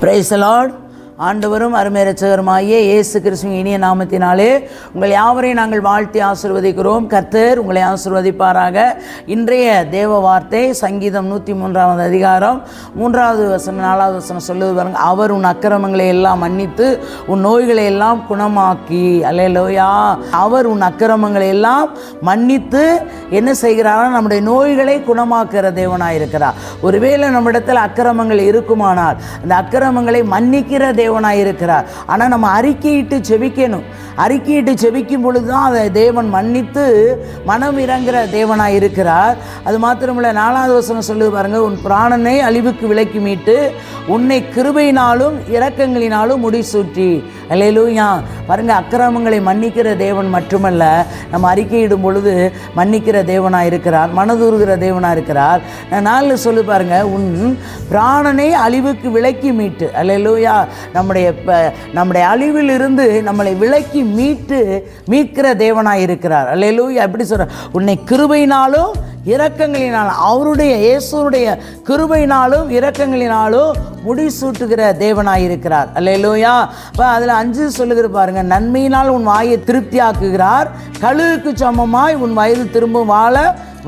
Praise the Lord. ஆண்டவரும் அருமை இரட்சகருமாகிய இயேசு கிறிஸ்துவின் இனிய நாமத்தினாலே உங்கள் யாவரையும் நாங்கள் வாழ்த்தி ஆசீர்வதிக்கிறோம். கர்த்தர் உங்களை ஆசீர்வதிப்பாராக. இன்றைய தேவ வார்த்தை சங்கீதம் 103 அதிகாரம் 3வது வசனம் 4வது வசனம் சொல்லுவது பாருங்க. அவர் உன் அக்கிரமங்களை எல்லாம் மன்னித்து உன் நோய்களை எல்லாம் குணமாக்கி. அல்லேலூயா. அவர் உன் அக்கிரமங்களை எல்லாம் மன்னித்து என்ன செய்கிறாரா? நம்முடைய நோய்களை குணமாக்குற தேவனாக இருக்கிறார். ஒருவேளை நம்மிடத்தில் அக்கிரமங்கள் இருக்குமானால் அந்த அக்கிரமங்களை மன்னிக்கிற தேவனாய் இருக்கிறார். ஆனால் நம்ம அறிக்கையிட்டு செபிக்கணும். அறிக்கையிட்டு செபிக்கும் பொழுது தான் அதை தேவன் மன்னித்து மனம் இறங்குற தேவனாய் இருக்கிறார். அது மாத்திரமில்ல, 4வது வசனம் சொல்லுது பாருங்க. உன் பிராணனை அழிவுக்கு விலக்கி மீட்டு உன்னை கிருபையினாலும் இரக்கங்களினாலும் முடிசூட்டி. அல்லேலூயா. பாருங்க, அக்கிரமங்களை மன்னிக்கிற தேவன் மட்டுமல்ல, நம்ம அறிக்கையிடும் பொழுது மன்னிக்கிற தேவனாக இருக்கிறார், மனதுருகிற தேவனாக இருக்கிறார். 4 சொல்லு பாருங்க. உன் பிராணனை அழிவுக்கு விலக்கி மீட்டு. அல்லேலூயா. நம்முடைய அழிவில் இருந்து நம்மளை விலக்கி மீட்கிற தேவனாக இருக்கிறார். அல்லேலூயா. எப்படி சொல்ற? உன்னை கிருபையினாலும் இரக்கங்களினாலும், அவருடைய இயேசுடைய கிருபையினாலும் இரக்கங்களினாலும் முடிசூட்டுகிற தேவனாய் இருக்கிறார். அல்லேலூயா. இப்போ அதில் 5 சொல்லுகிற பாருங்க. நன்மையினால் உன் வாயை திருப்தியாக்குகிறார், கழுகுக்கு சமமாய் உன் வயது திரும்பும் வாழ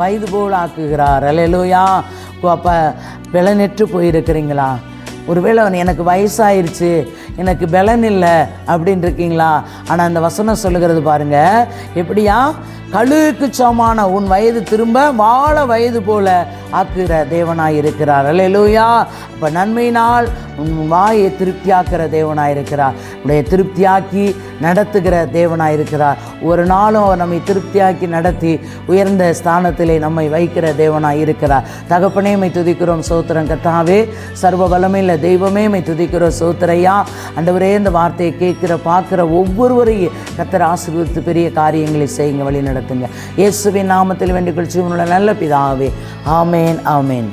வயது போல் ஆக்குகிறார். அல்லேலூயா. அப்போ பலனற்று போயிருக்கிறீங்களா? ஒருவேளை எனக்கு வயசாயிருச்சு, எனக்கு பலன் இல்லை அப்படின்னு இருக்கீங்களா? ஆனால் அந்த வசனம் சொல்லுகிறது பாருங்க. எப்படியா? கழுகுக்கு சமமான உன் வயது திரும்ப வாழ வயது போல ஆக்குகிற தேவனாய் இருக்கிறார். அல்லேலூயா. இப்போ நன்மையினால் உன் வாயை திருப்தியாக்குற தேவனாய் இருக்கிறார். உடைய திருப்தியாக்கி நடத்துகிற தேவனாய் இருக்கிறார். ஒரு நாளும் அவர் நம்மை திருப்தியாக்கி நடத்தி உயர்ந்த ஸ்தானத்திலே நம்மை வைக்கிற தேவனாய் இருக்கிறார். தகப்பனே மை துதிக்கிறோம், சோத்திரம். கர்த்தாவே சர்வ வல்லமையுள்ள தெய்வமே மை துதிக்கிறோம், சோத்திரையா. ஆண்டவரே, இந்த வார்த்தையை கேட்கிற பார்க்குற ஒவ்வொருவரையும் கர்த்தர் ஆசீர்வதித்து பெரிய காரியங்களை செய்யுங்க, வழி நடத்துங்க. இயேசுவின் நாமத்தில் வேண்டிக் கொள்கிறோம் நல்ல பிதாவே. ஆமென், ஆமென்.